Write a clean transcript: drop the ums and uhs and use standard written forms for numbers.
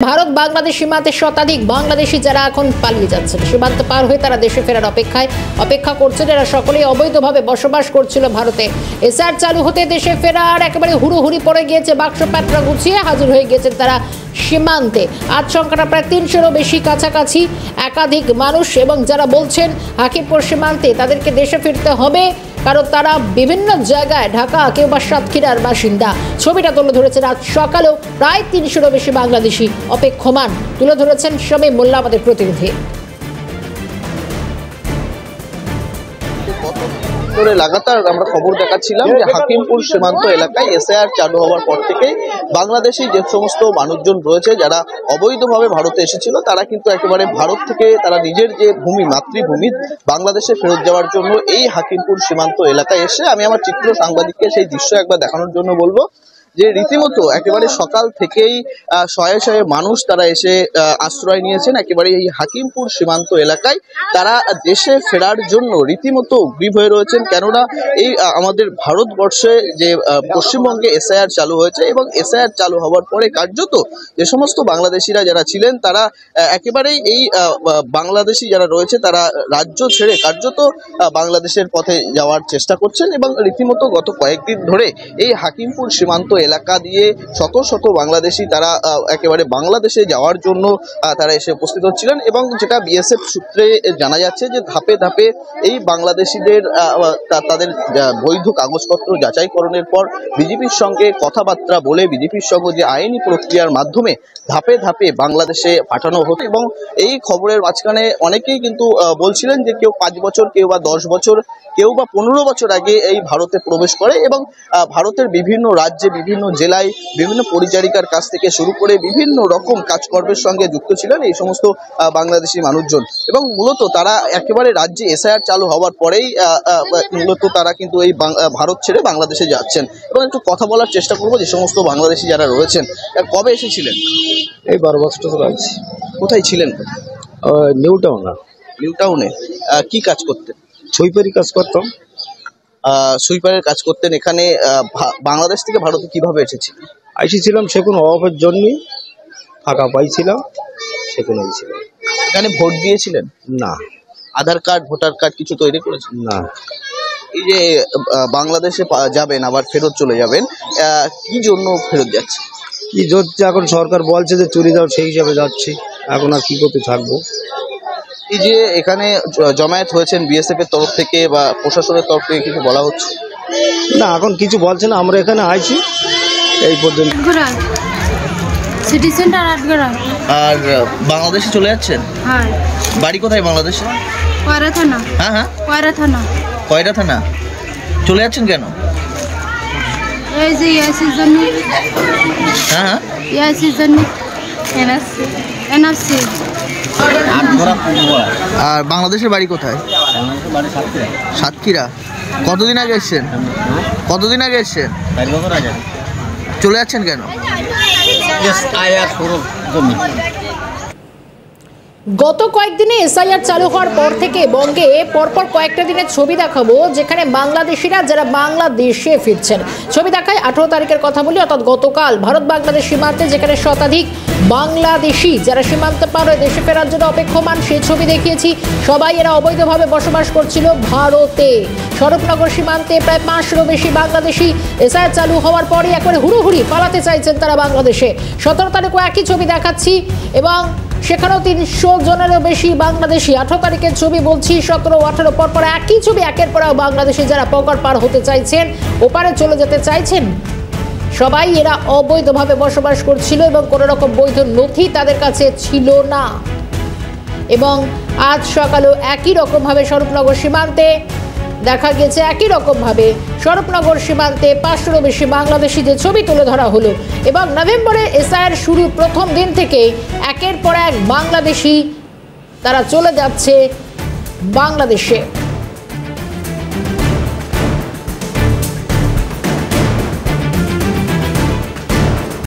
ভারত বাংলাদেশ সীমান্তে শতাধিক বাংলাদেশি যারা এখন পালিয়ে যাচ্ছেন, সীমান্ত পার হয়ে তারা দেশে ফেরার অপেক্ষা করছেন। এরা সকলেই অবৈধভাবে বসবাস করছিল ভারতে। এসআর চালু হতে দেশে ফেরার একেবারে হুড়োহুড়ি পড়ে গিয়েছে। বাক্স প্যাটরা গুছিয়ে হাজির হয়ে গিয়েছেন তারা সীমান্তে। আজ সংখ্যাটা প্রায় 300-এরও বেশি কাছাকাছি। একাধিক মানুষ এবং যারা বলছেন হাকিমপুর সীমান্তে তাদেরকে দেশে ফিরতে হবে, কারণ তারা বিভিন্ন জায়গায় ঢাকা কেউ বা সাতক্ষীরার বাসিন্দা। ছবিটা তুলে ধরেছেন আজ সকালেও প্রায় 300-এরও বেশি বাংলাদেশি অপেক্ষমান। তুলে ধরেছেন শামীম মোল্লা আমাদের প্রতিনিধি। লাগাতার আমরা খবর দেখাচ্ছিলাম যে হাকিমপুর সীমান্ত এলাকায় এসআইআর চালু হওয়ার পর থেকে বাংলাদেশি যে সমস্ত মানুষজন রয়েছে যারা অবৈধভাবে ভারতে এসেছিল, তারা কিন্তু একেবারে ভারত থেকে তারা নিজের যে মাতৃভূমি বাংলাদেশে ফেরত যাওয়ার জন্য এই হাকিমপুর সীমান্ত এলাকায় এসে, আমি আমার চিত্র সাংবাদিককে সেই দৃশ্য একবার দেখানোর জন্য বলবো যে রীতিমতো একেবারে সকাল থেকেই শয়ে শয়ে মানুষ তারা এসে আশ্রয় নিয়েছেন একেবারে এই হাকিমপুর সীমান্ত এলাকায়। তারা দেশে ফেরার জন্য রীতিমতো উদ্গ্রীব হয়ে রয়েছেন, কেননা এই আমাদের ভারতবর্ষে যে পশ্চিমবঙ্গে এসআইআর চালু হয়েছে এবং এসআইআর চালু হওয়ার পরে কার্যত যে সমস্ত বাংলাদেশিরা যারা ছিলেন তারা একেবারেই এই বাংলাদেশি যারা রয়েছে তারা রাজ্য ছেড়ে কার্যত বাংলাদেশের পথে যাওয়ার চেষ্টা করছেন। এবং রীতিমতো গত কয়েকদিন ধরে এই হাকিমপুর সীমান্ত এলাকা দিয়ে শত শত বাংলাদেশি তারা একেবারে বাংলাদেশে যাওয়ার জন্য তারা এসে উপস্থিত হচ্ছিলেন। এবং যেটা বিএসএফ সূত্রে জানা যাচ্ছে যে ধাপে ধাপে এই বাংলাদেশিদের তাদের বৈধ কাগজপত্র যাচাইকরণের পর বিজেপির সঙ্গে কথাবার্তা বলে বিজেপির সঙ্গে যে আইনি প্রক্রিয়ার মাধ্যমে ধাপে ধাপে বাংলাদেশে পাঠানো হতো। এবং এই খবরের মাঝখানে অনেকেই কিন্তু বলছিলেন যে কেউ 5 বছর, কেউ বা 10 বছর, কেউ বা 15 বছর আগে এই ভারতে প্রবেশ করে এবং ভারতের বিভিন্ন রাজ্যে বিভিন্ন জেলায় বিভিন্ন পরিচারিকার কাছ থেকে শুরু করে বিভিন্ন রকম কাজকর্মের সঙ্গে যুক্ত ছিলেন এই সমস্ত বাংলাদেশি মানুষজন। এবং মূলত তারা একেবারে রাজ্যে এসআইআর চালু হওয়ার পরেই মূলত তারা কিন্তু এই ভারত ছেড়ে বাংলাদেশে যাচ্ছেন। এবং একটু কথা বলার চেষ্টা করবো যে সমস্ত বাংলাদেশি যারা রয়েছেন। কবে এসেছিলেন? এই 12 বছর আছি। কোথায় ছিলেন? নিউ টাউনে। কি কাজ করতেন? সুইপারি কাজ করতাম। সুইপারের কাজ করতেন। এখানে বাংলাদেশ থেকে ভারতে কিভাবে এসেছিলাম সে কোনো অভাবের জন্যই, ফাঁকা পাইছিলাম সেখানে এসেছিলাম। এখানে ভোট দিয়েছিলেন? না। আধার কার্ড, ভোটার কার্ড কিছু তৈরি করেছেন? না। এই যে বাংলাদেশে যাবেন আবার ফেরত চলে যাবেন, কি জন্য ফেরত যাচ্ছে? কি হচ্ছে এখন সরকার বলছে যে চুরি যাও, সেই হিসাবে যাচ্ছি। এখন আর কি করতে থাকবো। এই যে এখানে জমায়েত হয়েছেন বিএসএফ এর তরফ থেকে বা প্রশাসনের তরফ থেকে কিছু বলা হচ্ছে? না, এখন কিছু বলছে না। আমরা এখানে আইছি এই পর্যন্ত। City centre আটগড়া। আর বাংলাদেশে চলে যাচ্ছেন? হ্যাঁ। বাড়ি কোথায় বাংলাদেশে? কয়রা থানা। হ্যাঁ। কয়রা থানা। চলে যাচ্ছেন কেন? এই যে ইয়াসির জন্য। হ্যাঁ। ইয়াসির জন্য। এনআরসি। আর বাংলাদেশের বাড়ি কোথায়? সাতক্ষীরা। কতদিন আগে এসছেন? চলে যাচ্ছেন কেন? গত কয়েকদিনে এসআইআর চালু হওয়ার পর থেকে বঙ্গে পরপর কয়েকটা দিনের ছবি দেখাবো যেখানে বাংলাদেশিরা যারা বাংলাদেশে ফিরছেন। ছবি দেখায় 18 তারিখের কথা বলি, অর্থাৎ গতকাল ভারত বাংলাদেশ সীমান্তে যেখানে শতাধিক বাংলাদেশি যারা সীমান্ত পার হয়ে দেশে ফেরার জন্য অপেক্ষমান, সেই ছবি দেখিয়েছি। সবাই এরা অবৈধভাবে বসবাস করছিল ভারতে। স্বরূপনগর সীমান্তে প্রায় 500-এরও বেশি বাংলাদেশি এসআইআর চালু হওয়ার পরে একবারে হুড়োহুড়ি পালাতে চাইছেন তারা বাংলাদেশে। 17 তারিখও একই ছবি দেখাচ্ছি এবং সেখানেও 300 জনেরও বেশি বাংলাদেশি। 18 তারিখের ছবি বলছি, 17-18 পরপর একই ছবি। একের পর বাংলাদেশি যারা পকর পার হতে চাইছেন, ওপারে চলে যেতে চাইছেন, সবাই এরা অবৈধভাবে বসবাস করছিল এবং কোনো রকম বৈধ নথি তাদের কাছে ছিল না। এবং আজ সকালেও একই রকমভাবে স্বরূপনগর সীমান্তে দেখা গেছে, একই রকমভাবে স্বরূপনগর সীমান্তে 500-এরও বেশি বাংলাদেশি যে ছবি তুলে ধরা হলো। এবং নভেম্বরে এসআইআর শুরু প্রথম দিন থেকে একের পর এক বাংলাদেশি তারা চলে যাচ্ছে বাংলাদেশে।